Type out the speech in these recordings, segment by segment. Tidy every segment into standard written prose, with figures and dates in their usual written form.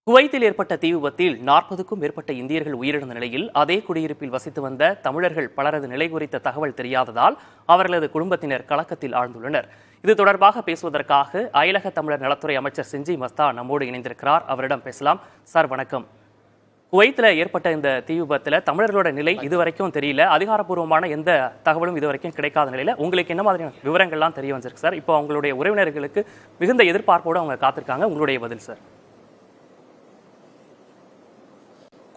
குவைத்தில் ஏற்பட்ட தீ விபத்தில் 40க்கும் மேற்பட்ட இந்தியர்கள் உயிரிழந்த நிலையில் அதே குடியிருப்பில் வசித்து வந்த தமிழர்கள் பலரது நிலை குறித்த தகவல் தெரியாததால் அவர்களது குடும்பத்தினர் கலக்கத்தில் ஆழ்ந்துள்ளனர். இது தொடர்பாக பேசுவதற்காக அயலக தமிழர் நலத்துறை அமைச்சர் செஞ்சி மஸ்தான் நம்மோடு இணைந்திருக்கிறார். அவரிடம் பேசலாம். சார் வணக்கம். குவைத்தில் ஏற்பட்ட இந்த தீ விபத்தில் தமிழர்களோட நிலை இதுவரைக்கும் தெரியல, அதிகாரப்பூர்வமான எந்த தகவலும் இதுவரைக்கும் கிடைக்காத நிலையில உங்களுக்கு என்ன மாதிரியான விவரங்கள்லாம் தெரிய வந்திருக்கு சார்? இப்போ அவங்களுடைய உறவினர்களுக்கு மிகுந்த எதிர்பார்ப்போடு அவங்க காத்திருக்காங்க. உங்களுடைய பதில் சார்.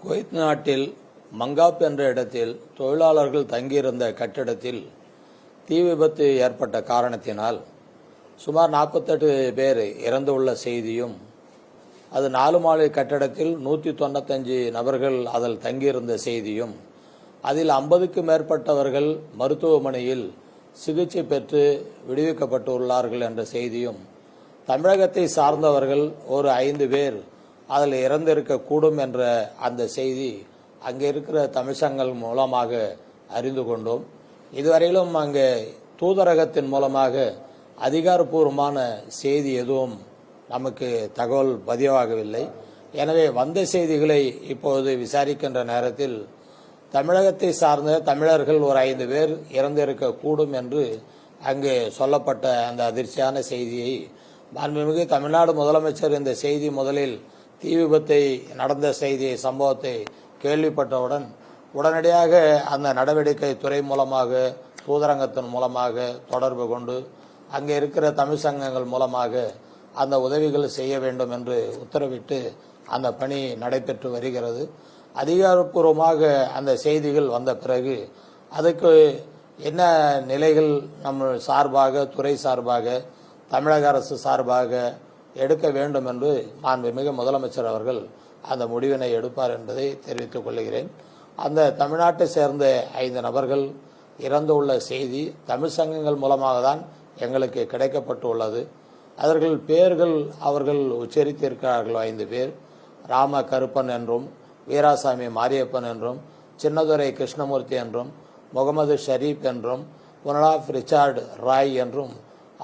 குவைத் நாட்டில் மங்காப் என்ற இடத்தில் தொழிலாளர்கள் தங்கியிருந்த கட்டிடத்தில் தீ விபத்து ஏற்பட்ட காரணத்தினால் சுமார் 48 பேர் இறந்துள்ள செய்தியும், அது 4 மாடி கட்டிடத்தில் 195 நபர்கள் அதில் தங்கியிருந்த செய்தியும், அதில் 50க்கும் மேற்பட்டவர்கள் மருத்துவமனையில் சிகிச்சை பெற்று விடுவிக்கப்பட்டுள்ளார்கள் என்ற செய்தியும், தமிழகத்தை சார்ந்தவர்கள் ஒரு 5 பேர் அதில் இறந்திருக்கக்கூடும் என்ற அந்த செய்தி அங்கே இருக்கிற தமிழ்ச்சங்கள் மூலமாக அறிந்து கொண்டோம். இதுவரையிலும் அங்கே தூதரகத்தின் மூலமாக அதிகாரப்பூர்வமான செய்தி எதுவும் நமக்கு தகவல் பதிவாகவில்லை. எனவே வந்த செய்திகளை இப்போது விசாரிக்கின்ற நேரத்தில் தமிழகத்தை சார்ந்த தமிழர்கள் ஒரு 5 பேர் இறந்திருக்கக்கூடும் என்று அங்கே சொல்லப்பட்ட அந்த அதிர்ச்சியான செய்தியை மாண்புமிகு தமிழ்நாடு முதலமைச்சர் இந்த செய்தி முதலில் தீ விபத்தை நடந்த செய்தியை சம்பவத்தை கேள்விப்பட்டவுடன் உடனடியாக அந்த நடவடிக்கை துறை மூலமாக தூதரங்கத்தின் மூலமாக தொடர்பு கொண்டு அங்கே இருக்கிற தமிழ் சங்கங்கள் மூலமாக அந்த உதவிகள் செய்ய வேண்டும் என்று உத்தரவிட்டு அந்த பணி நடைபெற்று வருகிறது. அதிகாரப்பூர்வமாக அந்த செய்திகள் வந்த பிறகு அதுக்கு என்ன நிலைகள் நம்ம சார்பாக, துறை சார்பாக, தமிழக அரசு சார்பாக எடுக்க வேண்டும் என்று மாண்புமிகு முதலமைச்சர் அவர்கள் அந்த முடிவினை எடுப்பார் என்பதை தெரிவித்துக் கொள்கிறேன். அந்த தமிழ்நாட்டை சேர்ந்த 5 நபர்கள் இறந்துள்ள செய்தி தமிழ் சங்கங்கள் மூலமாக தான் எங்களுக்கு கிடைக்கப்பட்டுள்ளது. அவர்கள் பெயர்கள் அவர்கள் உச்சரித்திருக்கிறார்கள். 5 பேர் ராம கருப்பன் என்றும், வீராசாமி மாரியப்பன் என்றும், சின்னதுரை கிருஷ்ணமூர்த்தி என்றும், முகமது ஷரீப் என்றும், புனலாப் ரிச்சார்ட் ராய் என்றும்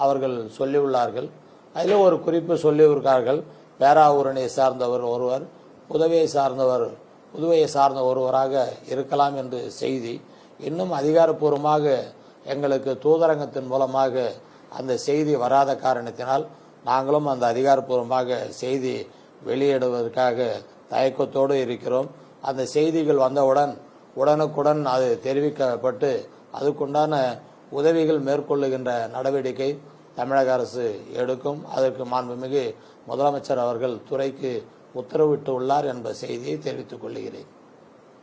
அவர்கள் சொல்லியுள்ளார்கள். அதில் ஒரு குறிப்பு சொல்லியிருக்கார்கள். பேராவூரணியை சார்ந்தவர் ஒருவர், புதுவையை சார்ந்த ஒருவராக இருக்கலாம் என்று செய்தி இன்னும் அதிகாரப்பூர்வமாக எங்களுக்கு தூதரங்கத்தின் மூலமாக அந்த செய்தி வராத காரணத்தினால் நாங்களும் அந்த அதிகாரப்பூர்வமாக செய்தி வெளியிடுவதற்காக தயக்கத்தோடு இருக்கிறோம். அந்த செய்திகள் வந்தவுடன் உடனுக்குடன் அது தெரிவிக்கப்பட்டு அதுக்குண்டான உதவிகள் மேற்கொள்ளுகின்ற நடவடிக்கை தமிழக அரசு எடுக்கும். அதற்கு மாண்புமிகு முதலமைச்சர் அவர்கள் துறைக்கு உத்தரவிட்டு உள்ளார் என்ற செய்தியை தெரிவித்துக் கொள்கிறேன்.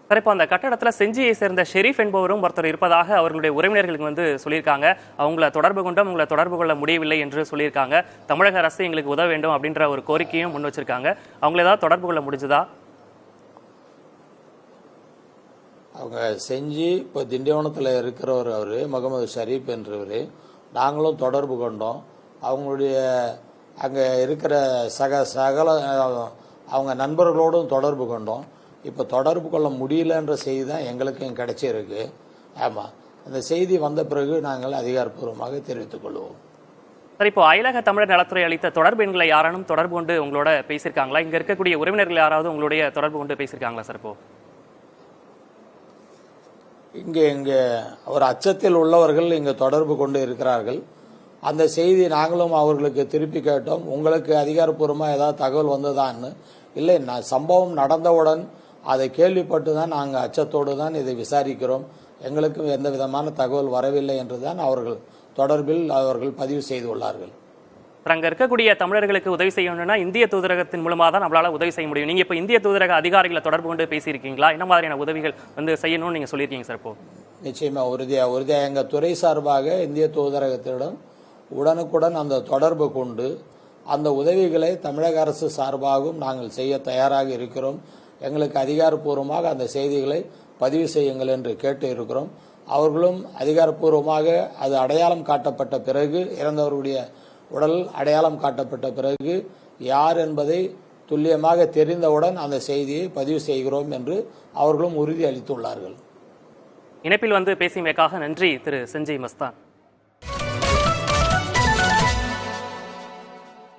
இப்போ அந்த கட்டடத்தில் செஞ்சியை சேர்ந்த ஷெரீப் என்பவரும் ஒருத்தர் இருப்பதாக அவர்களுடைய உறவினர்களுக்கு சொல்லியிருக்காங்க. அவங்கள தொடர்பு கொண்டும் உங்களை தொடர்பு கொள்ள முடியவில்லை என்று சொல்லியிருக்காங்க. தமிழக அரசு எங்களுக்கு உதவ வேண்டும் அப்படின்ற ஒரு கோரிக்கையும் முன் வச்சிருக்காங்க. அவங்கள ஏதாவது தொடர்பு கொள்ள முடிஞ்சதா? அவங்க செஞ்சி இப்போ திண்டிவனத்தில் இருக்கிறவர் அவர் முகமது ஷரீப் என்றவர். நாங்களும் தொடர்பு கொண்டோம். அவங்களுடைய அங்கே இருக்கிற அவங்க நண்பர்களோடும் தொடர்பு கொண்டோம். இப்போ தொடர்பு கொள்ள முடியலன்ற செய்தி தான் எங்களுக்கும் கிடைச்சிருக்கு. ஆமாம், அந்த செய்தி வந்த பிறகு நாங்கள் அதிகாரப்பூர்வமாக தெரிவித்துக் கொள்வோம். சார், இப்போ அயலக தமிழர் நலத்துறை அளித்த தொடர்பு எண்களை யாரானும் தொடர்பு கொண்டு உங்களோட பேசியிருக்காங்களா? இங்கே இருக்கக்கூடிய உறவினர்கள் யாராவது உங்களுடைய தொடர்பு கொண்டு பேசியிருக்காங்களா சார்? இப்போ இங்கே ஒரு அச்சத்தில் உள்ளவர்கள் இங்கே தொடர்பு கொண்டு இருக்கிறார்கள். அந்த செய்தி நாங்களும் அவர்களுக்கு திருப்பி கேட்டோம். உங்களுக்கு அதிகாரப்பூர்வமாக ஏதாவது தகவல் வந்ததான்னு. இல்லை, சம்பவம் நடந்தவுடன் அதை கேள்விப்பட்டு தான் நாங்கள் அச்சத்தோடு தான் இதை விசாரிக்கிறோம். எங்களுக்கு எந்த விதமான தகவல் வரவில்லை என்று தான் அவர்கள் தொடர்பில் அவர்கள் பதிவு செய்துள்ளார்கள். அங்கே இருக்கக்கூடிய தமிழர்களுக்கு உதவி செய்யணும்னா இந்திய தூதரகத்தின் மூலமாக தான் நம்மளால உதவி செய்ய முடியும். நீங்க இப்போ இந்திய தூதரக அதிகாரிகளை தொடர்பு கொண்டு பேசியிருக்கீங்களா? என்ன மாதிரியான உதவிகள் செய்யணும்னு நீங்க சொல்லியிருக்கீங்க சார்? இப்போ நிச்சயமா உறுதியா எங்கள் துறை சார்பாக இந்திய தூதரகத்திடம் உடனுக்குடன் அந்த தொடர்பு கொண்டு அந்த உதவிகளை தமிழக அரசு சார்பாகவும் நாங்கள் செய்ய தயாராக இருக்கிறோம். எங்களுக்கு அதிகாரப்பூர்வமாக அந்த செய்திகளை பதிவு செய்யுங்கள் என்று கேட்டு இருக்கிறோம். அவர்களும் அதிகாரப்பூர்வமாக அது அடையாளம் காட்டப்பட்ட பிறகு, இறந்தவர்களுடைய உடல் அடையாளம் காட்டப்பட்ட பிறகு யார் என்பதை துல்லியமாக தெரிந்தவுடன் அந்த செய்தியை பதிவு செய்கிறோம் என்று அவர்களும் உறுதி அளித்துள்ளார்கள். இணைப்பில் பேசியமைக்காக நன்றி திரு செஞ்சி மஸ்தான்.